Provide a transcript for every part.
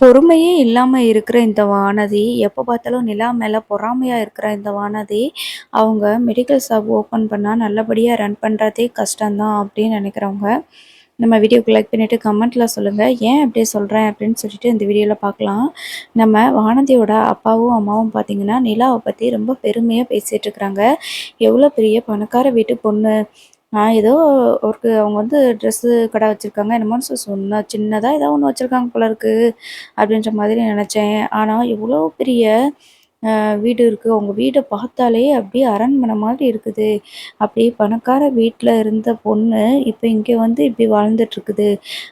பொறுமையே இல்லாம இருக்கிற இந்த வானதி, எப்ப பார்த்தாலும் நிலா மேல பொறாமையா இருக்கிற இந்த வானதி, அவங்க மெடிக்கல் ஷாப் ஓப்பன் பண்ணா நல்லபடியா ரன் பண்றதே கஷ்டம் தான் அப்படின்னு நினைக்கிறவங்க, நம்ம வீடியோக்கு லைக் பண்ணிட்டு கமெண்ட்ல சொல்லுங்க. ஏன் அப்படி சொல்றேன் அப்படின்னு சொல்லிட்டு இந்த வீடியோல பார்க்கலாம். நம்ம வானதியோட அப்பாவும், அம்மாவும் பார்த்தீங்கன்னா, நிலாவ பத்தி ரொம்ப பெருமையா பேசிட்டு இருக்கிறாங்க. எவ்வளோ பெரிய பணக்கார வீட்டு பொண்ணு. ஏதோ அவங்க வந்து ட்ரெஸ்ஸு கடை வச்சிருக்காங்க. என்னமோன்னு சொன்னா சின்னதா ஏதோ ஒண்ணு வச்சிருக்காங்க போல இருக்கு. அப்படின்ற மாதிரி நெனச்சேன். ஆனா இவ்வளோ பெரிய வீடு இருக்கு. உங்க வீட பார்த்தாலே அப்படியே அரண்மனை மாதிரி இருக்குது. அப்படியே பணக்கார வீட்ல இருந்த பொண்ணு, இப்ப இங்க வந்து இப்படி வாழ்ந்துட்டுருக்குது.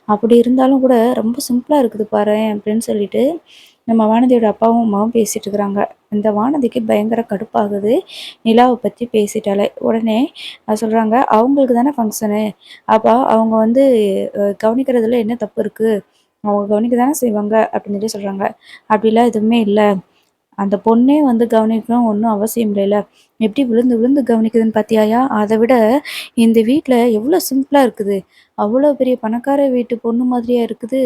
அப்படி இருந்தாலும் கூட ரொம்ப சிம்பிளா இருக்குது பாரேன் அப்படின்னு சொல்லிட்டு, நம்ம வானதியோட அப்பாவும், அம்மாவும் பேசிட்டு இருக்கிறாங்க. இந்த வானதிக்கு பயங்கர கடுப்பாகுது. நிலாவ பத்தி பேசிட்டாலே. உடனே சொல்றாங்க, "அவங்களுக்கு தானே ஃபங்ஷனு. அப்ப அவங்க வந்து கவனிக்கிறதுல என்ன தப்பு இருக்கு? அவங்க கவனிக்க தானே செய்வாங்க." அப்படின்னு சொல்லி சொல்றாங்க. "அப்படிலாம் எதுவுமே இல்ல. அந்த பொண்ணே வந்து கவனிக்கணும் ஒண்ணும் அவசியம் இல்லைல்ல. எப்படி விழுந்து விழுந்து கவனிக்குதுன்னு பார்த்தியாயா? அத விட இந்த வீட்ல எவ்வளோ சிம்பிளா இருக்குது. அவ்வளோ பெரிய பணக்கார வீட்டு பொண்ணு மாதிரியா இருக்குது.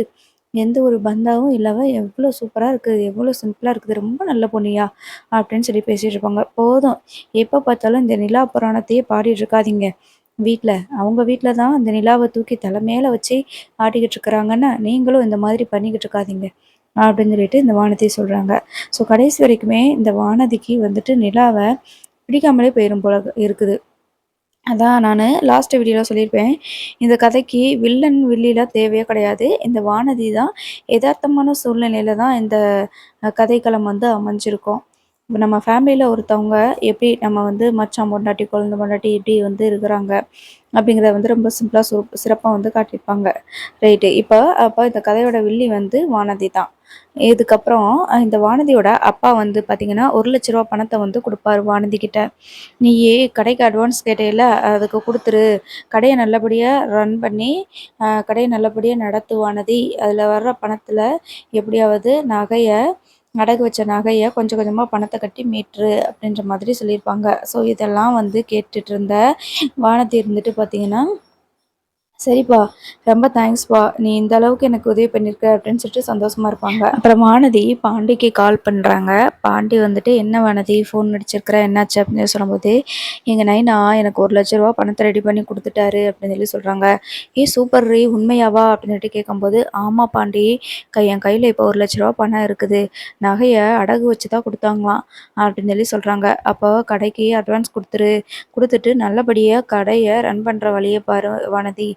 எந்த ஒரு பந்தாவும் இல்லாம எவ்வளோ சூப்பரா இருக்குது. எவ்வளோ சிம்பிளா இருக்குது. ரொம்ப நல்ல பொண்ணுயா." அப்படின்னு சொல்லி பேசிட்டு இருப்பாங்க. போதும். எப்ப பார்த்தாலும் இந்த நிலா புராணத்தையே பாடிட்டு இருக்காதீங்க வீட்ல. அவங்க வீட்ல தான் அந்த நிலாவ தூக்கி தல மேல வச்சு ஆட்டிக்கிட்டு இருக்கிறாங்கன்னா, நீங்களும் இந்த மாதிரி பண்ணிக்கிட்டு இருக்காதீங்க. அப்படின்னு சொல்லிட்டு இந்த வானதி சொல்றாங்க. ஸோ கடைசி வரைக்குமே இந்த வானதிக்கு வந்துட்டு நிலாவ பிடிக்காமலே போயிரும் போல இருக்குது. அதான் நானு லாஸ்ட் வீடியோல சொல்லியிருப்பேன். இந்த கதைக்கு வில்லன், வில்லிலாம் தேவையே கிடையாது. இந்த வானதி தான் எதார்த்தமான சூழ்நிலையில தான் இந்த கதைக்களம் வந்து அமைஞ்சிருக்கும். இப்ப நம்ம ஃபேமிலியில ஒருத்தவங்க எப்படி நம்ம வந்து மச்சான் பொண்டாட்டி, கொழுந்த பொண்டாட்டி எப்படி வந்து இருக்கிறாங்க அப்படிங்கிறத வந்து ரொம்ப சிம்பிளா சிறப்பா வந்து காட்டியிருப்பாங்க. ரைட்டு. அப்ப இந்த கதையோட வில்லி வந்து வானதி தான். இதுக்கப்புறம் இந்த வானதியோட அப்பா வந்து பார்த்தீங்கன்னா, ரூ. 1,00,000 பணத்த வந்து குடுப்பாரு வானதி கிட்ட. "நீயி கடைக்கு அட்வான்ஸ் கேட்டயில்ல, அதுக்கு குடுத்துரு. கடைய நல்லபடியா ரன் பண்ணி, கடைய நல்லபடியா நடத்து வானதி. அதுல வர்ற பணத்துல எப்படியாவது அடகு வச்ச நகைய கொஞ்சம் கொஞ்சமா பணத்த கட்டி மீட்டுரு." அப்படின்ற மாதிரி சொல்லியிருப்பாங்க. ஸோ இதெல்லாம் வந்து கேட்டுட்டு இருந்த வானதி இருந்துட்டு பார்த்தீங்கன்னா, "சரிப்பா, ரொம்ப தேங்க்ஸ்ப்பா. நீ இந்த அளவுக்கு எனக்கு உதவி பண்ணியிருக்க." அப்படின்னு சொல்லிட்டு சந்தோஷமா இருப்பாங்க. அப்புறம் வானதி பாண்டிக்கு கால் பண்றாங்க. பாண்டி வந்துட்டு, "என்ன வானதி ஃபோன் அடிச்சிருக்கிற? என்னாச்சு?" அப்படின்னு சொல்லும்போது, "எங்க நைனா எனக்கு ரூ. 1,00,000 பணத்த ரெடி பண்ணி குடுத்துட்டாரு." அப்படின்னு சொல்லி சொல்றாங்க. "ஏய் சூப்பர்ரி! உண்மையாவா?" அப்படின்னு சொல்லிட்டு கேட்கும்போது, "ஆமா பாண்டி. என் கையில இப்போ ரூ. 1,00,000 பணம் இருக்குது. நகைய அடகு வச்சு தான் குடுத்தாங்களாம்." அப்படின்னு சொல்லி சொல்றாங்க. "அப்போ கடைக்கு அட்வான்ஸ் குடுத்துரு. குடுத்துட்டு நல்லபடியா கடைய ரன் பண்ற வழிய பாரு வானதி.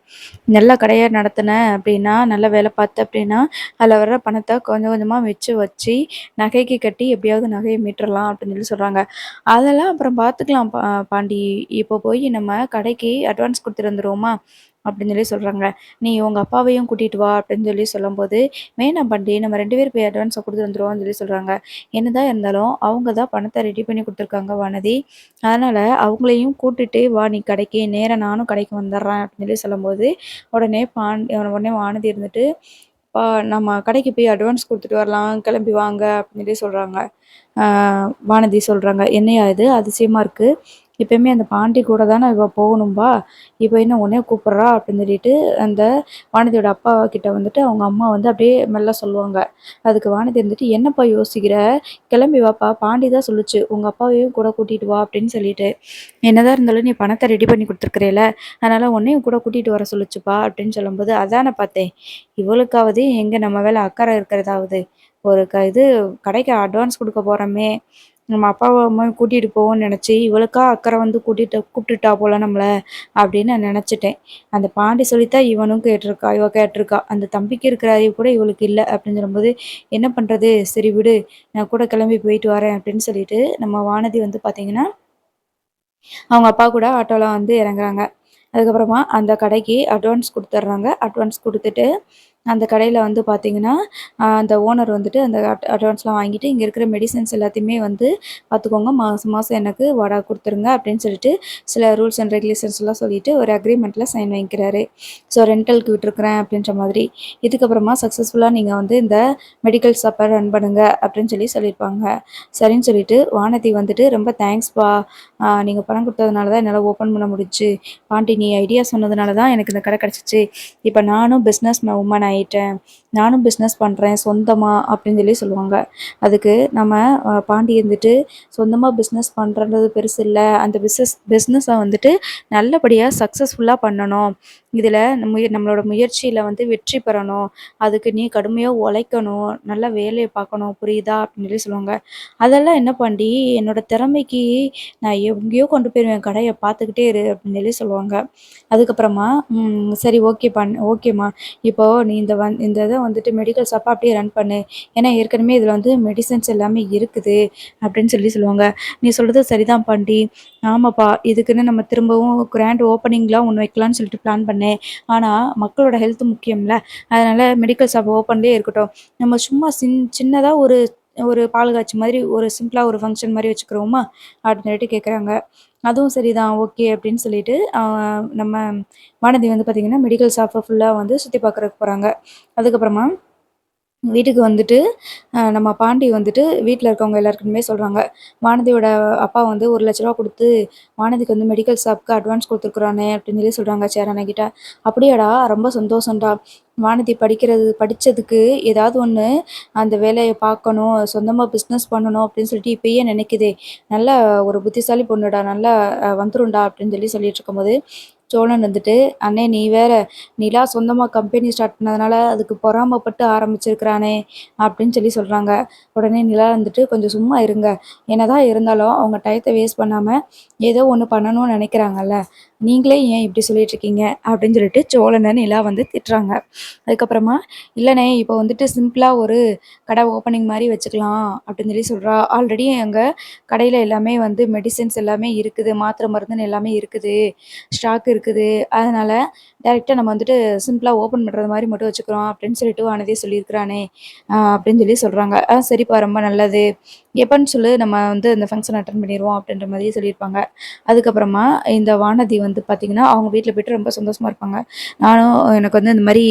நல்ல கடைய நடத்துன அப்படின்னா, நல்ல வேலை பார்த்த அப்படின்னா, அதில வர்ற பணத்த கொஞ்சம் கொஞ்சமா வச்சு நகைக்கு கட்டி எப்படியாவது நகைய மீட்டுறலாம்." அப்படின்னு சொல்லி சொல்றாங்க. "அதெல்லாம் அப்புறம் பார்த்துக்கலாம் பாண்டி. இப்போ போய் நம்ம கடைக்கு அட்வான்ஸ் குடுத்துட்டு வந்துருவோமா?" அப்படின்னு சொல்லி சொல்றாங்க. "நீ உங்க அப்பாவையும் கூட்டிட்டு வா." அப்படின்னு சொல்லி சொல்லும்போது, "வேணாம் பாண்டி. நம்ம 2 பேரும் போய் அட்வான்ஸ குடுத்துட்டு வந்துருவோம்னு" சொல்லி சொல்றாங்க. என்னதான் இருந்தாலும் அவங்க தான் பணத்த ரெடி பண்ணி குடுத்துருக்காங்க வானதி. அதனால அவங்களையும் கூட்டிட்டு வா நீ கடைக்கு. நேரா நானும் கடைக்கு வந்துடுறேன் அப்படின்னு சொல்லி சொல்லும்போது, உடனே வானதி இருந்துட்டு, "அப்பா நம்ம கடைக்கு போய் அட்வான்ஸ் குடுத்துட்டு வரலாம். கிளம்பி வாங்க." அப்படின்னு சொல்லி சொல்றாங்க. ஆ வானதி சொல்றாங்க. "என்னய்யா இது அதிசயமா இருக்கு. எப்பயுமே அந்த பாண்டி கூட தானே இவ போகணும்பா. இப்ப என்ன உன்னைய கூப்பிடுறா?" அப்படின்னு சொல்லிட்டு அந்த வானதியோட அப்பா கிட்ட வந்துட்டு அவங்க அம்மா வந்து அப்படியே மெல்ல சொல்லுவாங்க. அதுக்கு வானதி இருந்துட்டு, "என்னப்பா யோசிக்கிற? கிளம்பி வாப்பா. பாண்டி தான் சொல்லுச்சு. உங்க அப்பாவையும் கூட கூட்டிட்டு வா அப்படின்னு சொல்லிட்டு. என்னதான் இருந்தாலும் நீ பணத்த ரெடி பண்ணி குடுத்துருக்கிறேல்ல. அதனால உன்னையும் கூட கூட்டிட்டு வர சொல்லுச்சுப்பா." அப்படின்னு சொல்லும்போது, "அதானே பார்த்தேன். இவளுக்காவது எங்க நம்ம மேல அக்கறை இருக்கிறதாவது. ஒரு இது கடைக்கு அட்வான்ஸ் குடுக்க போறோமே, நம்ம அப்பாவும் அம்மாவையும் கூட்டிட்டு போவோம்னு நெனச்சு, இவளுக்கா அக்கறை வந்து கூப்பிட்டுட்டா போல நம்மள." அப்படின்னு நான் நெனச்சுட்டேன். அந்த பாண்டி சொல்லித்தான் இவ கேட்டிருக்கா. அந்த தம்பிக்கு இருக்கிற அறிவு கூட இவளுக்கு இல்ல." அப்படின்னு சொல்லும்போது, "என்ன பண்றது? சரி விடு. நான் கூட கிளம்பி போயிட்டு வரேன்." அப்படின்னு சொல்லிட்டு நம்ம வானதி வந்து பார்த்தீங்கன்னா, அவங்க அப்பா கூட ஆட்டோல வந்து இறங்குறாங்க. அதுக்கப்புறமா அந்த கடைக்கு அட்வான்ஸ் குடுத்துர்றாங்க. அட்வான்ஸ் குடுத்துட்டு, அந்த கடையில வந்து பார்த்தீங்கன்னா, அந்த ஓனர் வந்துட்டு அந்த அட்வான்ஸ்லாம் வாங்கிட்டு, "இங்க இருக்கிற மெடிசின்ஸ் எல்லாத்தையுமே வந்து பார்த்துக்கோங்க. மாசம் மாசம் எனக்கு வாடகை குடுத்துருங்க." அப்படின்னு சொல்லிட்டு சில ரூல்ஸ் அண்ட் ரெகுலேஷன்ஸ்லாம் சொல்லிட்டு ஒரு அக்ரீமெண்ட்ல சைன் வாங்கிக்கிறாரு. ஸோ ரென்டலுக்கு விட்டுருக்கிறேன் அப்படின்ற மாதிரி. "இதுக்கப்புறமா சக்ஸஸ்ஃபுல்லா நீங்க வந்து இந்த மெடிக்கல் ஷாப்ப ரன் பண்ணுங்க." அப்படின்னு சொல்லியிருப்பாங்க. சரின்னு சொல்லிட்டு வானதி வந்துட்டு, "ரொம்ப தேங்க்ஸ்ப்பா. நீங்க பணம் குடுத்ததுனால தான் என்னால ஓப்பன் பண்ண முடிஞ்சுச்சு. பாண்டி நீ ஐடியா சொன்னதுனால தான் எனக்கு இந்த கடை கிடைச்சிச்சு. இப்ப நானும் பிஸ்னஸ் உமன் ஆயிட்டேன். நானும் பிஸ்னஸ் பண்றேன் சொந்தமா அப்படின்னு சொல்லுவாங்க. அதுக்கு நம்ம பாண்டி இருந்துட்டு சொந்தமா பிஸ்னஸ் பண்றன்றது பெருசு இல்ல. அந்த பிஸ்னஸ வந்துட்டு நல்லபடியா சக்சஸ்ஃபுல்லா பண்ணணும். இதில நம்மளோட முயற்சியில வந்து வெற்றி பெறணும். அதுக்கு நீ கடுமையா உழைக்கணும். நல்லா வேலைய பார்க்கணும். புரியுதா? அப்படின்னு சொல்லுவாங்க. அதெல்லாம் என்ன பாண்டி என்னோட திறமைக்கு நான் எங்கேயோ கொண்டு போயிருவேன் கடைய பார்த்துக்கிட்டே இரு அப்படின்னு சொல்லுவாங்க. அதுக்கப்புறமா சரி ஓகேம்மா. இப்போ நீ இந்த இத வந்துட்டு மெடிக்கல் ஷாப்பா அப்படியே ரன் பண்ணு. ஏன்னா ஏற்கனவே இதில வந்து மெடிசின்ஸ் எல்லாமே இருக்குது அப்படின்னு சொல்லுவாங்க. நீ சொல்றது சரிதான் பாண்டி. ஆமாப்பா இதுக்குன்னு நம்ம திரும்பவும் கிராண்ட் ஓப்பனிங்லாம் ஒண்ணு வைக்கலான்னு சொல்லிட்டு பிளான் பண்ணேன். ஆனா மக்களோட ஹெல்த் முக்கியம்ல. அதனால மெடிக்கல் ஷாப் ஓப்பன்லயே இருக்கட்டும். நம்ம சும்மா சின்னதா ஒரு ஒரு பால் காய்ச்சி மாதிரி ஒரு சிம்பிளா ஒரு ஃபங்ஷன் மாரி வச்சுக்கிறோமா? அப்படின்னு சொல்லிட்டு கேட்குறாங்க. அதுவும் சரிதான் ஓகே அப்படின்னு சொல்லிட்டு, நம்ம வானதி வந்து பார்த்தீங்கன்னா, மெடிக்கல் ஷாப்ப ஃபுல்லா வந்து சுத்தி பார்க்கறக்கு போறாங்க. அதுக்கப்புறமா வீட்டுக்கு வந்துட்டு, நம்ம பாட்டி வந்துட்டு வீட்ல இருக்கவங்க எல்லாருக்குமே சொல்றாங்க. வானதியோட அப்பா வந்து ரூ. 1,00,000 குடுத்து, வானதிக்கு வந்து மெடிக்கல் ஷாப்க்கு அட்வான்ஸ் குடுத்துருக்குறானே அப்படின்னு சொல்றாங்க சேரன் கிட்ட. அப்படியாடா! ரொம்ப சந்தோஷம்டா. வானதி படிச்சதுக்கு ஏதாவது ஒண்ணு அந்த வேலைய பார்க்கணும், சொந்தமா பிசினஸ் பண்ணணும் அப்படின்னு சொல்லிட்டு இப்பயே நினைக்குதே. நல்ல ஒரு புத்திசாலி பொண்ணுடா. நல்லா வந்துரும்டா அப்படின்னு சொல்லிட்டு இருக்கும்போது, சோழன் வந்துட்டு, "அண்ணே நீ வேற நிலா சொந்தமா கம்பெனி ஸ்டார்ட் பண்ணதுனால அதுக்கு பொறாமப்பட்டு ஆரம்பிச்சிருக்கிறானே!" அப்படின்னு சொல்றாங்க. உடனே நிலா வந்துட்டு, "கொஞ்சம் சும்மா இருங்க. என்னதான் இருந்தாலும் அவங்க டயத்த வேஸ்ட் பண்ணாம ஏதோ ஒண்ணு பண்ணணும்னு நெனைக்கிறாங்கல்ல. நீங்களே ஏன் இப்படி சொல்லிட்டு இருக்கீங்க?" அப்படின்னு சொல்லிட்டு சோழன நிலா வந்து திட்டுறாங்க. அதுக்கப்புறமா, "இல்லண்ணே இப்போ வந்துட்டு சிம்பிளா ஒரு கடை ஓப்பனிங் மாரி வச்சுக்கலாம்." அப்படின்னு சொல்றா. ஆல்ரெடி எங்க கடையில எல்லாமே வந்து மெடிசின்ஸ் எல்லாமே இருக்குது. மாத்திரை மருந்துன்னு எல்லாமே இருக்குது. ஸ்டாக் இருக்குது. அதனால டைரக்ட்டா நம்ம வந்துட்டு சிம்பிளா ஓப்பன் பண்றது மாரி மட்டும் வச்சுக்கிறோம் அப்படின்னு சொல்லிட்டு வானதி சொல்லியிருக்கிறானே, அப்படின்னு சொல்றாங்க. சரிப்பா ரொம்ப நல்லது. எப்பன்னு சொல்லு நம்ம வந்து அந்த ஃபங்ஷன் அட்டெண்ட் பண்ணிருவோம் அப்படின்ற மாரி சொல்லியிருப்பாங்க. அதுக்கப்புறமா இந்த வானதி வந்து பார்த்தீங்கன்னா, அவங்க வீட்ல போயிட்டு ரொம்ப சந்தோஷமா இருப்பாங்க. நானும் எனக்கு வந்து இந்த மாரி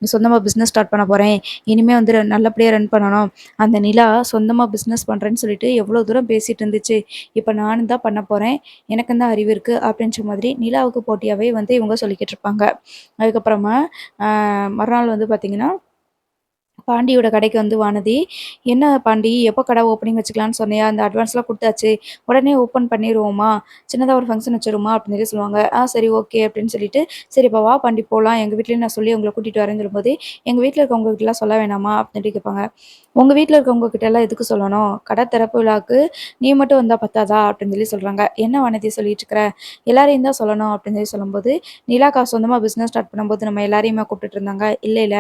சொந்தமா பிசினஸ் ஸ்டார்ட் பண்ண போறேன். இனிமே வந்து நல்லபடியா ரன் பண்ணணும். அந்த நிலா சொந்தமா பிசினஸ் பண்றேன்னு சொல்லிட்டு எவ்வளோ தூரம் பேசிட்டு இருந்துச்சு. இப்ப நானும் தான் பண்ண போறேன். எனக்கும் தான் அறிவு இருக்கு அப்படின்ற மாதிரி நிலாவுக்கு போட்டியாவே வந்து இவங்க சொல்லிக்கிட்டு இருப்பாங்க. அதுக்கப்புறமா மறுநாள் வந்து பார்த்தீங்கன்னா பாண்டியோட கடைக்கு வந்து வானதி, "என்ன பாண்டி எப்போ கடை ஓப்பனிங் வச்சுக்கலான்னு சொன்னியா? அந்த அட்வான்ஸ்லாம் குடுத்தாச்சு. உடனே ஓப்பன் பண்ணிருவோமா? சின்னதா ஒரு ஃபங்ஷன் வச்சுருவோமா?" அப்படின்னு சொல்லுவாங்க. சரி ஓகே." அப்படின்னு சொல்லிட்டு, "சரி அப்ப வா பாண்டி போலாம். எங்க வீட்லயும் நான் சொல்லி உங்கள கூட்டிட்டு வரேன்னு" சொல்லும்போது, "எங்க வீட்ல இருக்கவங்க கிட்டலாம் சொல்ல வேணாமா?" அப்படின்னு கேட்பாங்க. "உங்க வீட்ல இருக்கவங்க கிட்டலாம் எதுக்கு சொல்லணும்? கடை திறப்பு விழாவுக்கு நீ மட்டும் வந்தா பத்தாதா?" அப்படின்னு சொல்றாங்க. "என்ன வானதி சொல்லிட்டு இருக்கிற? எல்லாரையும் தான் சொல்லணும்." அப்படின்னு சொல்லும்போது, "நிலாக்கா சொந்தமா பிசினஸ் ஸ்டார்ட் பண்ணும்போது நம்ம எல்லாரையுமா கூப்பிட்டுட்டு இருந்தாங்க?" "இல்ல, இல்ல.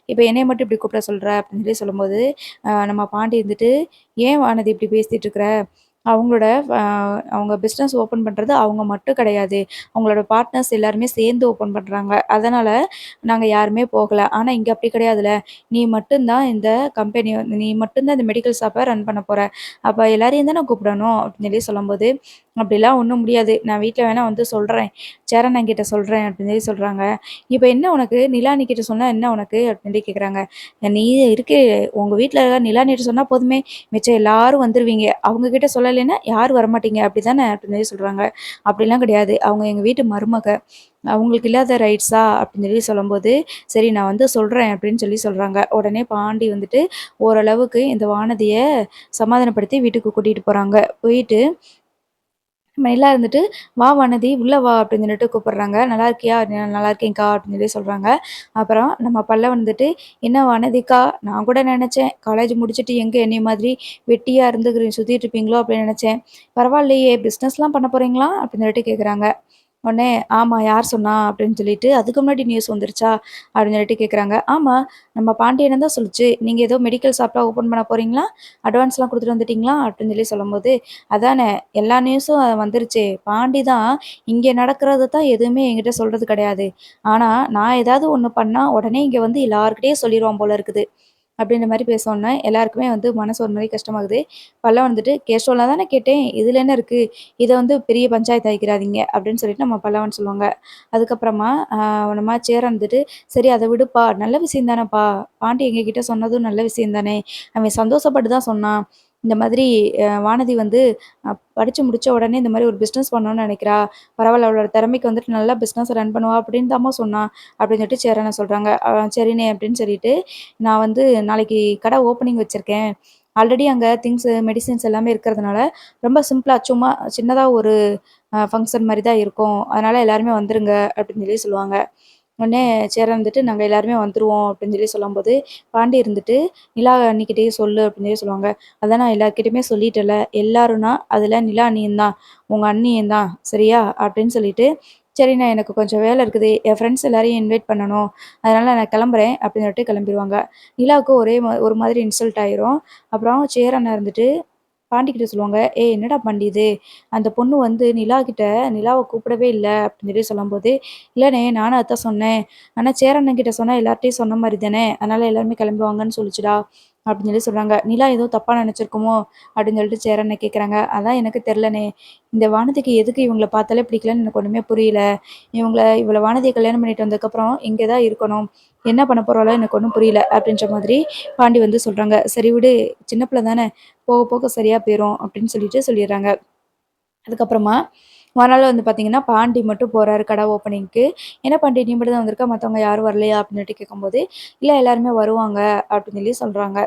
இப்ப என்னைய மட்டும் இப்படி கூப்பிட சொல்ற?" அப்படின்னு சொல்லும்போது, நம்ம பாட்டி இருந்துட்டு, "ஏன் வானதி இப்படி பேசிட்டு இருக்கிற? அவங்களோட அ அவங்க பிசினஸ் ஓப்பன் பண்றது அவங்க மட்டும் கிடையாது. அவங்களோட பார்ட்னர்ஸ் எல்லாருமே சேர்ந்து ஓப்பன் பண்றாங்க. அதனால நாங்க யாருமே போகல. ஆனா இங்க அப்படி கிடையாதுல்ல. நீ மட்டும் தான் இந்த கம்பெனி நீ மட்டும் தான் இந்த மெடிக்கல் ஷாப்ப ரன் பண்ண போற. அப்ப எல்லாரையும் தானே கூப்பிடணும்." அப்படின்னு சொல்லும்போது, "அப்படிலாம் ஒண்ணும் முடியாது. நான் வீட்ல வேணா வந்து சொல்றேன். சேரன் அண்ணன்கிட்ட சொல்றேன்." அப்படின்னு சொல்றாங்க. "இப்ப என்ன உனக்கு? நிலா அண்ணிகிட்ட சொன்னா என்ன உனக்கு?" அப்படின்னு கேட்குறாங்க. "நீ இருக்கே உங்க வீட்ல நிலா அண்ணிட்ட சொன்னா போதுமே, மிச்சம் எல்லாரும் வந்துருவீங்க. அவங்க கிட்ட சொல்லலைன்னா யாரும் வரமாட்டீங்க. அப்படிதானே?" அப்படின்னு சொல்றாங்க. "அப்படிலாம் கிடையாது. அவங்க எங்க வீட்டு மருமக. அவங்களுக்கு இல்லாத ரைட்ஸா?" அப்படின்னு சொல்லும்போது, "சரி நான் வந்து சொல்றேன்." அப்படின்னு சொல்றாங்க. உடனே பாண்டி வந்துட்டு ஓரளவுக்கு இந்த வானதிய சமாதானப்படுத்தி வீட்டுக்கு கூட்டிட்டு போறாங்க. போயிட்டு மயிலா இருந்துட்டு, "வா வானதி, உள்ள வா" அப்படின்னு கூப்பிடுறாங்க. "நல்லா இருக்கியா?" "நல்லா இருக்கேன்க்கா" அப்படின்னு சொல்றாங்க. அப்புறம் நம்ம பல்லவன் வந்துட்டு, "என்ன வானதிக்கா, நான் கூட நெனச்சேன், காலேஜ் முடிச்சுட்டு எங்க என்னைய மாதிரி வெட்டியா சுத்திட்டு இருப்பீங்களோ அப்படின்னு நெனச்சேன். பரவாயில்லையே, பிசினஸ்லாம் பண்ண போறீங்களா?" அப்படின்னு கேட்குறாங்க. உடனே, "ஆமா, யார் சொன்னா?" அப்படின்னு சொல்லிட்டு, "அதுக்கு முன்னாடி நியூஸ் வந்துருச்சா?" அப்படின்னு கேட்குறாங்க. "ஆமா, நம்ம பாண்டியன் தான் சொல்லுச்சு. நீங்க ஏதோ மெடிக்கல் ஷாப்லாம் ஓப்பன் பண்ண போறீங்களா? அட்வான்ஸ்லாம் குடுத்துட்டு வந்துட்டீங்களா?" அப்படின்னு சொல்லும்போது, "அதானே எல்லா நியூஸும் வந்துருச்சே. பாண்டி தான் இங்க நடக்கிறத தான் எதுவுமே என்கிட்ட சொல்றது கிடையாது. ஆனா, நான் ஏதாவது ஒண்ணு பண்ணா, உடனே இங்க வந்து எல்லார்கிட்டயும் சொல்லிருவான் போல இருக்குது." அப்படின்ற மாரி பேசவுடனே, எல்லாருக்குமே வந்து மனசு ஒரு மாரி கஷ்டமாகுது. பல்லவன் வந்துட்டு, "கேஷுவலா தானே கேட்டேன். இதுல என்ன இருக்கு? இத வந்து பெரிய பஞ்சாயத்து ஆக்கிறாதீங்க." அப்படின்னு சொல்லிட்டு நம்ம பல்லவன் சொல்லுவாங்க. அதுக்கப்புறமா நம்ம சேரன் வந்துட்டு, "சரி அத விடுப்பா. நல்ல விஷயம் தானப்பா. பாண்டி எங்ககிட்ட சொன்னதும் நல்ல விஷயம் தானே. அவன் சந்தோஷப்பட்டு தான் சொன்னான். இந்த மாதிரி வானதி வந்து படிச்சு முடிச்ச உடனே இந்த மாரி ஒரு பிசினஸ் பண்ணணும்னு நெனைக்கிறா. பரவால்ல அவளோட திறமைக்கு வந்துட்டு நல்லா பிசினஸ் ரன் பண்ணுவா அப்படின்னு தாம்மா சொன்னா. அப்படின்னு சொல்லிட்டு சேரன சொல்றாங்க. சரிண்ணே அப்படின்னு சொல்லிட்டு, நான் வந்து நாளைக்கு கடை ஓப்பனிங் வச்சிருக்கேன். ஆல்ரெடி அங்க மெடிசின்ஸ் எல்லாமே இருக்கிறதுனால, ரொம்ப சிம்பிளா சும்மா சின்னதா ஒரு ஃபங்ஷன் மாரி தான் இருக்கும். அதனால எல்லாருமே வந்துருங்க அப்படின்னு சொல்லி சொல்லுவாங்க. உடனே சேரன் வந்துட்டு, "நாங்க எல்லாருமே வந்துருவோம்" அப்படின்னு சொல்லி சொல்லும்போது, பாண்டி இருந்துட்டு, "நிலா அண்ணிக்கிட்டயே சொல்லு" அப்படின்னு சொல்லி சொல்லுவாங்க. "அதான் நான் எல்லார்கிட்டயுமே சொல்லிட்டேன்ல. எல்லாரும்னா, அதுல நிலா அண்ணியும் தான். உங்க அண்ணியும் தான். சரியா?" அப்படின்னு சொல்லிட்டு, "சரிண்ணே எனக்கு கொஞ்சம் வேலை இருக்குது. என் ஃப்ரெண்ட்ஸ் எல்லாரையும் இன்வைட் பண்ணணும். அதனால நான் கிளம்புறேன்" அப்படின்னு சொல்லிட்டு கிளம்பிருவாங்க. நிலாவுக்கு ஒரே ஒரு மாதிரி இன்சல்ட் ஆயிரும். அப்புறம் சேரன் இருந்துட்டு பாண்டிகிட்ட சொல்லுவாங்க, "ஏய் என்னடா பாண்டி இது? அந்த பொண்ணு வந்து நிலாவ கூப்பிடவே இல்ல" அப்படின்னு சொல்லி சொல்லும்போது, "இல்லண்ணே நானும் அதான் சொன்னேன். ஆனா சேரண்ணன்கிட்ட சொன்னா எல்லார்ட்டயும் சொன்ன மாரி தானே, அதனால எல்லாருமே கிளம்புவாங்கன்னு சொல்லுச்சுடா" அப்படின்னு சொல்லி சொல்றாங்க. "நிலா எதுவும் தப்பா நினைச்சிருக்குமோ?" அப்படின்னு சொல்லிட்டு சேரண்ண கேட்குறாங்க. "அதான் எனக்கு தெரியலண்ணே. இந்த வானதிக்கு எதுக்கு இவங்கள பார்த்தாலே பிடிக்கலன்னு எனக்கு ஒண்ணுமே புரியல. இவள வானதிய கல்யாணம் பண்ணிட்டு வந்ததுக்கப்புறம் இங்கே தான் இருக்கணும். என்ன பண்ண போறாளோ எனக்கு ஒண்ணும் புரியல" அப்படின்ற மாதிரி பாண்டி வந்து சொல்றாங்க. "சரி விடு, சின்ன பிள்ளை தானே. போக போக சரியா போயிரும்" அப்படின்னு சொல்லிட்டு சொல்லிடுறாங்க. அதுக்கப்புறமா மறுநாள் வந்து பார்த்தீங்கன்னா, பாண்டி மட்டும் போறாரு கடை ஓப்பனிங்க்கு. "என்ன பாண்டி நீ மட்டும் தான் வந்திருக்க, மத்தவங்க யாரும் வரலையா?" அப்படின்னுட்டு கேட்கும்போது, "இல்ல எல்லாருமே வருவாங்க" அப்படின்னு சொல்லி சொல்றாங்க.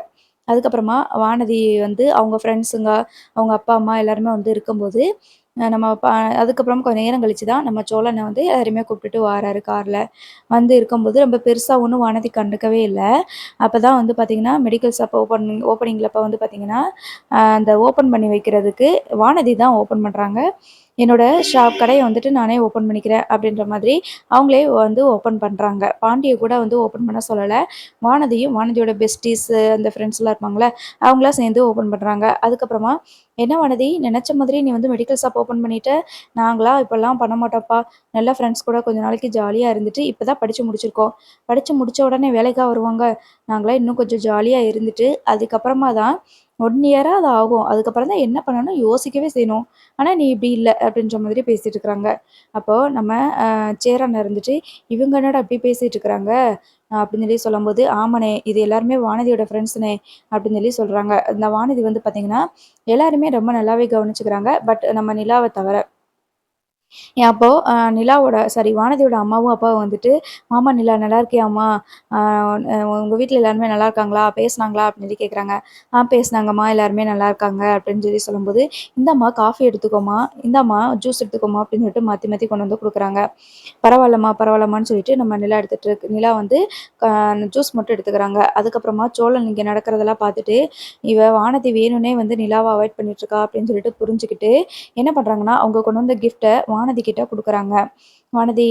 அதுக்கப்புறமா வானதி வந்து அவங்க ஃப்ரெண்ட்ஸுங்க, அவங்க அப்பா, அம்மா எல்லாருமே வந்து இருக்கும்போது, அ நம்ம ப அதுக்கப்புறம் கொஞ்சம் நேரம் கழிச்சு தான் நம்ம சோழன வந்து எல்லாரையுமே கூப்பிட்டுட்டு வாராரு கார்ல. வந்து இருக்கும்போது ரொம்ப பெருசா ஒண்ணும் வானதி கண்டுக்கவே இல்ல. அப்பதான் வந்து பார்த்தீங்கன்னா, மெடிக்கல் ஷாப் ஓப்பனிங்ல அப்ப வந்து பார்த்தீங்கன்னா, அந்த ஓப்பன் பண்ணி வைக்கிறதுக்கு வானதி தான் ஓப்பன் பண்றாங்க. என்னோட கடைய வந்துட்டு நானே ஓப்பன் பண்ணிக்கிறேன் அப்படின்ற மாதிரி அவங்களே வந்து ஓப்பன் பண்றாங்க. பாண்டிய கூட வந்து ஓப்பன் பண்ண சொல்லல. வானதியோட பெஸ்டீஸு அந்த ஃப்ரெண்ட்ஸ்லாம் இருப்பாங்கல்ல, அவங்கலாம் சேர்ந்து ஓப்பன் பண்றாங்க. அதுக்கப்புறமா, "என்ன வானதி நெனச்ச மாதிரி நீ வந்து மெடிக்கல் ஷாப் ஓப்பன் பண்ணிட்ட. நாங்கலாம் இப்படிலாம் பண்ண மாட்டோம்ப்பா. நல்லா ஃப்ரெண்ட்ஸ் கூட கொஞ்ச நாளைக்கு ஜாலியா இருந்துட்டு, இப்ப தான் படிச்சு முடிச்சிருக்கோம். படிச்சு முடிச்ச உடனே வேலைக்கா வருவாங்க? நாங்கலாம் இன்னும் கொஞ்சம் ஜாலியா இருந்துட்டு, அதுக்கப்புறமா தான் 1 இயரா அது ஆகும். அதுக்கப்புறம் தான் என்ன பண்ணணும்னு யோசிக்கவே செய்யணும். ஆனா நீ இப்படி இல்ல." அப்படின்ற மாதிரி பேசிட்டு இருக்கிறாங்க. அப்போ நம்ம சேரன் இருந்துட்டு, "இவங்க என்னடா இப்படி பேசிட்டு இருக்கிறாங்க?" அப்படின்னு சொல்லி சொல்லும்போது, "ஆமாண்ணே, இது எல்லாருமே வானதியோட ஃப்ரெண்ட்ஸ்ண்ணே" அப்படின்னு சொல்லி சொல்றாங்க. இந்த வானதி வந்து பார்த்தீங்கன்னா, எல்லாருமே ரொம்ப நல்லாவே கவனிச்சுக்கிறாங்க. பட் நம்ம நிலாவ தவிர. அப்போ வானதியோட அம்மாவும், அப்பாவும் வந்துட்டு, "மாமா நிலா நல்லா இருக்கியாம்மா? அ உங்க வீட்ல எல்லாருமே நல்லா இருக்காங்களா? பேசுனாங்களா?" அப்படின்னு சொல்லி கேட்குறாங்க. பேசுனாங்கம்மா. எல்லாருமே நல்லா இருக்காங்க" அப்படின்னு சொல்லி சொல்லும்போது, "இந்தாம்மா காஃபி எடுத்துக்கோமா, இந்தாம்மா ஜூஸ் எடுத்துக்கோமா" அப்படின்னு சொல்லிட்டு மாத்தி மாத்தி கொண்டு வந்து குடுக்குறாங்க. "பரவால்லம்மா, பரவால்லம்மான்னு" சொல்லிட்டு நம்ம நிலா வந்து க ஜூஸ் மட்டும் எடுத்துக்கிறாங்க. அதுக்கப்புறமா சோழன் இங்க நடக்கிறதெல்லாம் பார்த்துட்டு, "இவ வானதி வேணும்னே வந்து நிலாவ அவாய்ட் பண்ணிட்டுருக்கா" அப்படின்னு சொல்லிட்டு புரிஞ்சுக்கிட்டு, என்ன பண்றாங்கன்னா, அவங்க கொண்டு வந்த கிஃப்ட்ட வானதி கிட்ட குடுக்குறாங்க. "வானதி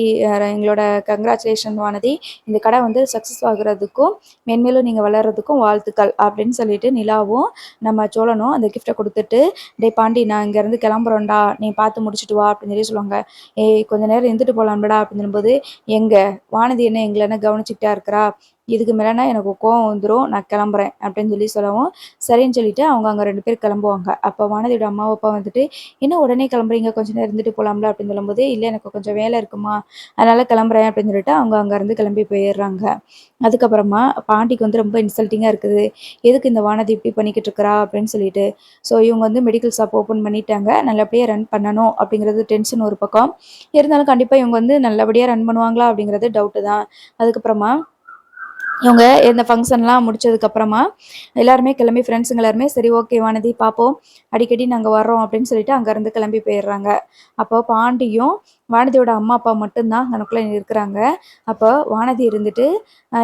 எங்களோட கங்கிராச்சுலேஷன் வானதி. இந்த கடை வந்து சக்சஸ் ஆகுறதுக்கும், மென்மேலும் நீங்க வளர்றதுக்கும் வாழ்த்துக்கள்" அப்படின்னு சொல்லிட்டு நிலாவும், நம்ம சோழனும் அந்த கிஃப்ட்ட குடுத்துட்டு, "டேய் பாண்டி நான் இங்கேருந்து கிளம்புறோம்டா. நீ பார்த்து முடிச்சுட்டு வா" அப்படின்னு சொல்லி சொல்லுவாங்க. "ஏய் கொஞ்ச நேரம் இருந்துட்டு போலாம்லடா" அப்படின்னு சொல்லும்போது, "எங்க வானதி என்ன எங்கள என்ன கவனிச்சுக்கிட்டா இருக்கிறா? இதுக்கு மேலனா எனக்கு கோவம் வந்துரும். நான் கிளம்புறேன்" அப்படின்னு சொல்லி சொல்லவும், சரின்னு சொல்லிட்டு அவங்க அங்க 2 பேர் கிளம்புவாங்க. அப்ப வானதியோட அம்மா, அப்பா வந்துட்டு, "என்ன உடனே கிளம்புறீங்க? கொஞ்ச நேரம் இருந்துட்டு போலாம்ல" அப்படின்னு சொல்லும்போது, "இல்ல எனக்கு கொஞ்சம் வேலை இருக்குமா, அதனால கிளம்புறேன்" அப்படின்னு சொல்லிட்டு அவங்க அங்கருந்து கிளம்பி போயிர்றாங்க. அதுக்கப்புறமா பாண்டிக்கு வந்து ரொம்ப இன்சல்ட்டிங்கா இருக்குது. "எதுக்கு இந்த வானதி இப்படி பண்ணிக்கிட்டு இருக்கிறா?" அப்படின்னு சொல்லிட்டு. ஸோ இவங்க வந்து மெடிக்கல் ஷாப் ஓப்பன் பண்ணிட்டாங்க. நல்லபடியா ரன் பண்ணணும் அப்படிங்கிறது டென்ஷன் ஒரு பக்கம். இருந்தாலும் கண்டிப்பா இவங்க வந்து நல்லபடியா ரன் பண்ணுவாங்களா அப்படிங்கிறது டவுட்டு தான். அதுக்கப்புறமா இவங்க இந்த ஃபங்ஷன்லாம் முடிச்சதுக்கப்புறமா, எல்லாருமே கிளம்பி ஃப்ரெண்ட்ஸுங்க எல்லாருமே, "சரி ஓகே வானதி பார்ப்போம். அடிக்கடி நாங்க வர்றோம்" அப்படின்னு சொல்லிட்டு அங்கருந்து கிளம்பி போயிர்றாங்க. அப்போ பாண்டியும், வானதியோட அம்மா, அப்பா மட்டும் தான் அங்கனக்குள்ள இருக்கிறாங்க. அப்போ வானதி இருந்துட்டு,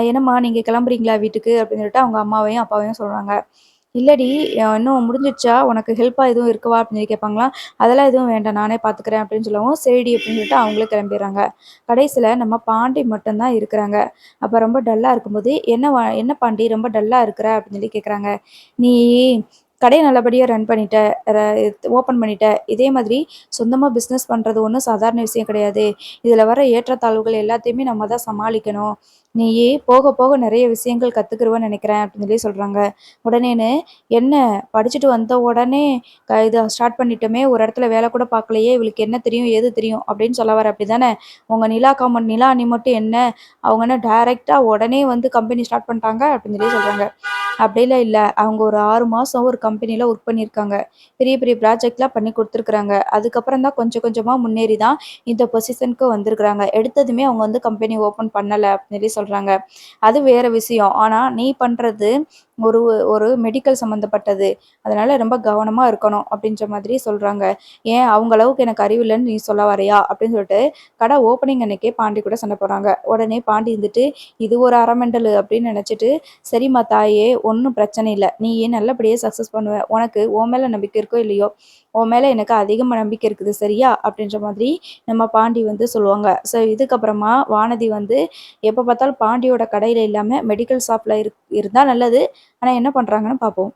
"என்னம்மா நீங்க கிளம்புறீங்களா வீட்டுக்கு?" அப்படின்னு சொல்லிட்டு அவங்க அம்மாவையும், அப்பாவையும் சொல்றாங்க. "இல்லடி இன்னும் முடிஞ்சிருச்சா? உனக்கு ஹெல்ப்பா எதுவும் இருக்கவா?" அப்படின்னு சொல்லி கேட்பாங்களாம். "அதெல்லாம் எதுவும் வேண்டாம். நானே பார்த்துக்கிறேன்" அப்படின்னு சொல்லவும், "சரிடி" அப்படின்னு சொல்லிட்டு அவங்களும் கிளம்பிர்றாங்க. கடைசியில நம்ம பாண்டி மட்டும் தான் இருக்கிறாங்க. அப்ப ரொம்ப டல்லா இருக்கும்போது, "என்ன பாண்டி ரொம்ப டல்லா இருக்கிற?" அப்படின்னு சொல்லி கேட்குறாங்க. "நீ கடைய நல்லபடியா ரன் பண்ணிட்ட. ர ஓப்பன் பண்ணிட்ட. இதே மாதிரி சொந்தமா பிசினஸ் பண்றது ஒண்ணும் சாதாரண விஷயம் கிடையாது. இதுல வர ஏற்றத்தாழ்வுகள் எல்லாத்தையுமே நம்ம தான் சமாளிக்கணும். நீயி போக போக நெறைய விஷயங்கள் கத்துக்குருவன்னு நெனைக்கிறேன்" அப்படின்னு சொல்லி சொல்றாங்க. உடனேன்னு, "என்ன படிச்சுட்டு வந்த உடனே இத ஸ்டார்ட் பண்ணிட்டோமே! ஒரு இடத்துல வேலை கூட பார்க்கலையே! இவளுக்கு என்ன தெரியும்? ஏது தெரியும்?" அப்படின்னு சொல்ல வர அப்படிதானே? உங்க நிலா அண்ணி மட்டும் என்ன, அவங்க என்ன டைரக்ட்டா உடனே வந்து கம்பெனி ஸ்டார்ட் பண்ணிட்டாங்க அப்படின்னு சொல்லி சொல்றாங்க. அப்படிலாம் இல்ல. அவங்க ஒரு 6 மாசம் ஒரு கம்பெனில ஒர்க் பண்ணியிருக்காங்க. பெரிய பெரிய ப்ராஜெக்ட்லாம் பண்ணி குடுத்துருக்காங்க. அதுக்கப்புறம் தான் கொஞ்சம் கொஞ்சமா முன்னேறி தான் இந்த பொசிஷனுக்கு வந்திருக்கிறாங்க. எடுத்ததுமே அவங்க வந்து கம்பெனி ஓப்பன் பண்ணல அப்படின்னு சொல்லி சொல்றாங்க. அது வேற விஷயம். ஆனா நீ பண்றது ஒரு ஒரு மெடிக்கல் சம்மந்தப்பட்டது. அதனால ரொம்ப கவனமா இருக்கணும் அப்படின்ற மாதிரி சொல்றாங்க. ஏன் அவங்க அளவுக்கு எனக்கு அறிவு இல்லன்னு நீ சொல்ல வர்றியா? அப்படின்னு சொல்லிட்டு கடை ஓப்பனிங் அன்னைக்கே பாண்டி கூட சண்டை போடுறாங்க. உடனே பாண்டி இருந்துட்டு இது ஒரு அரை மெண்டலு அப்படின்னு நினைச்சிட்டு, சரிம்மா தாயே ஒண்ணும் பிரச்சனை இல்ல. நீ நல்லபடியா சக்சஸ் பண்ணுவ. உனக்கு உன் மேல நம்பிக்கை இருக்கோ இல்லையோ, உன் மேல எனக்கு அதிகமா நம்பிக்கை இருக்குது சரியா? அப்படின்ற மாதிரி நம்ம பாண்டி வந்து சொல்லுவாங்க. ஸோ இதுக்கப்புறமா வானதி வந்து எப்ப பார்த்தாலும் பாண்டியோட கடையில இல்லாம மெடிக்கல் ஷாப்ல இருந்தா நல்லது. ஆனா என்ன பண்றாங்கன்னு பார்ப்போம்.